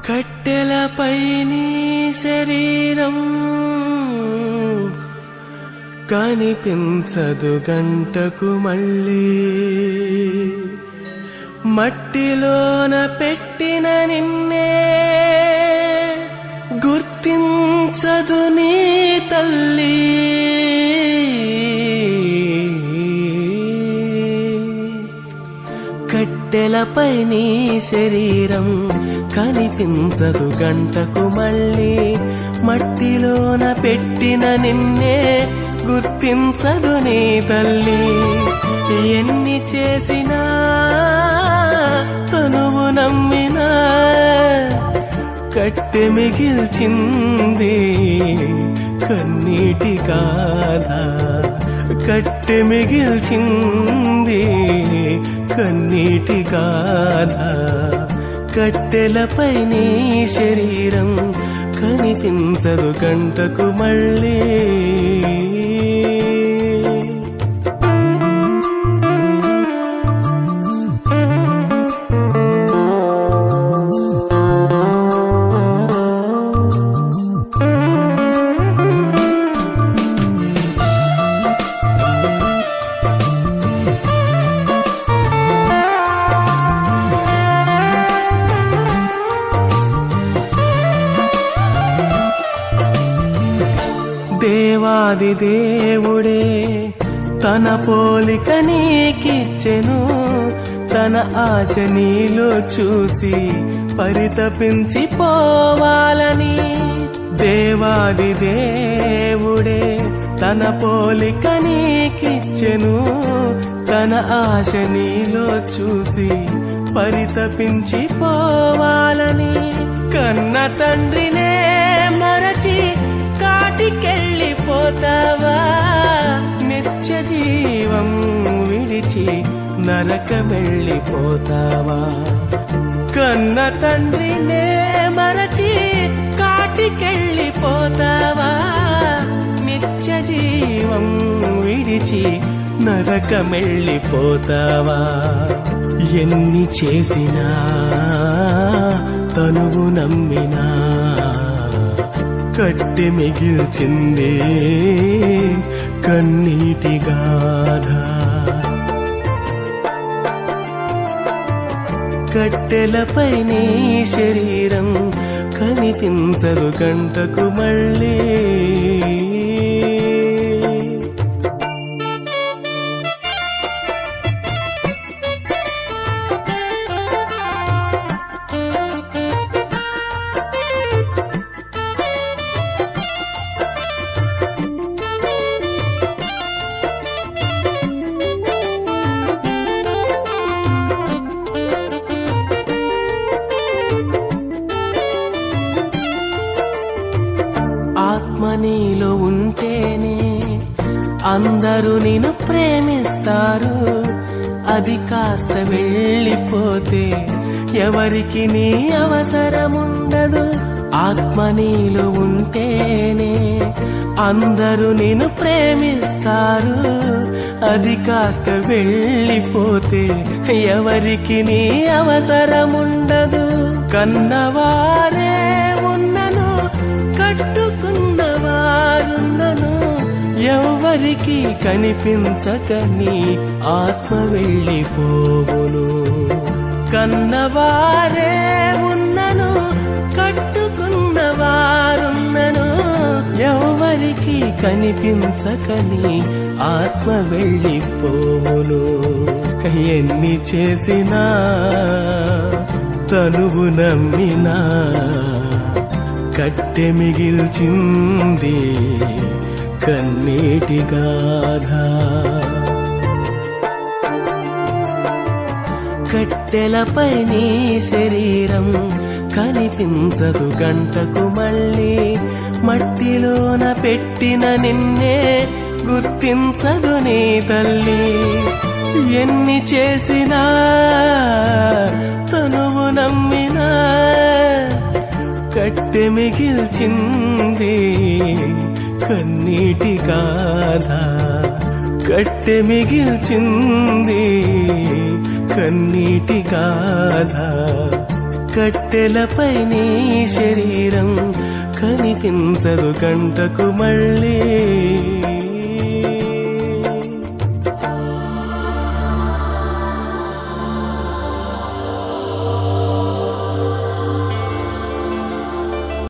కట్టెలపై నీ శరీరం కనిపించదు గంటకు మళ్ళీ, మట్టిలోన పెట్టిన నిన్నే గుర్తించదు నీ తల్లి. కట్టెలపై నీ శరీరం కనిపించదు గంటకు మళ్ళీ, మట్టిలోన పెట్టిన నిన్నే గుర్తించదు నీ తల్లి. ఎన్ని చేసినా తనువు నమ్మినా కట్టె మిగిల్చింది కన్నీటి గాథ, కట్టె మిగిల్చింది కన్నీటి గాథ. కట్టెలపై నీ శరీరం కనిపించదు గంటకు మళ్ళీ. దేవాది దేవుడే తన పోలిక నీకిచ్చెను, తన ఆశ నీలో చూసి పరితపించి పోవాలని. దేవాది దేవుడే తన పోలిక నీకిచ్చెను, తన ఆశ నీలో చూసి పరితపించి పోవాలని. కన్న తండ్రినే మరచి కాటికెళ్ళిపోతావా, నిత్య జీవం విడిచి నరకమెళ్ళిపోతావా. కన్న తండ్రినే మరచి కాటికెళ్ళిపోతావా, నిత్య జీవం విడిచి నరకమెళ్ళిపోతావా. ఎన్ని చేసినా తనువు నమ్మినా కట్టె మిగిల్చిందే కన్నీటి గాథ. కట్టెలపై నీ శరీరం కనిపించదు గంటకు మళ్ళీ. ఆత్మ నీలో ఉంటేనే అందరూ నిన్ను ప్రేమిస్తారు, అది కాస్త వెళ్ళిపోతే ఎవరికి నీ అవసరముండదు. ఆత్మ నీలో ఉంటేనే అందరూ నిన్ను ప్రేమిస్తారు, అది కాస్త వెళ్ళిపోతే ఎవరికి నీ అవసరముండదు. కన్నవారే ఉన్నను కట్టుకున్నవారున్నను ఎవ్వరికి కనిపించక నీ ఆత్మ వెళ్ళిపోవును. కన్నవారే ఉన్నను కట్టుకున్నవారున్నను ఎవ్వరికి కనిపించక నీ ఆత్మ వెళ్ళిపోవును. ఎన్ని చేసినా తనువు నమ్మినా కట్టె మిగిల్చింది కన్నీటి గాథ. కట్టెలపై నీ శరీరం కనిపించదు గంటకు మళ్ళీ, మట్టిలోన పెట్టిన నిన్నే గుర్తించదు నీ తల్లి. ఎన్ని చేసినా తనువు నమ్మినా కట్టె మిగిల్చింది కన్నీటి గాథ. కట్టె మిగిల్చింది కన్నీటి గాథ. కట్టెలపై నీ శరీరం కనిపించదు గంటకు మళ్ళీ.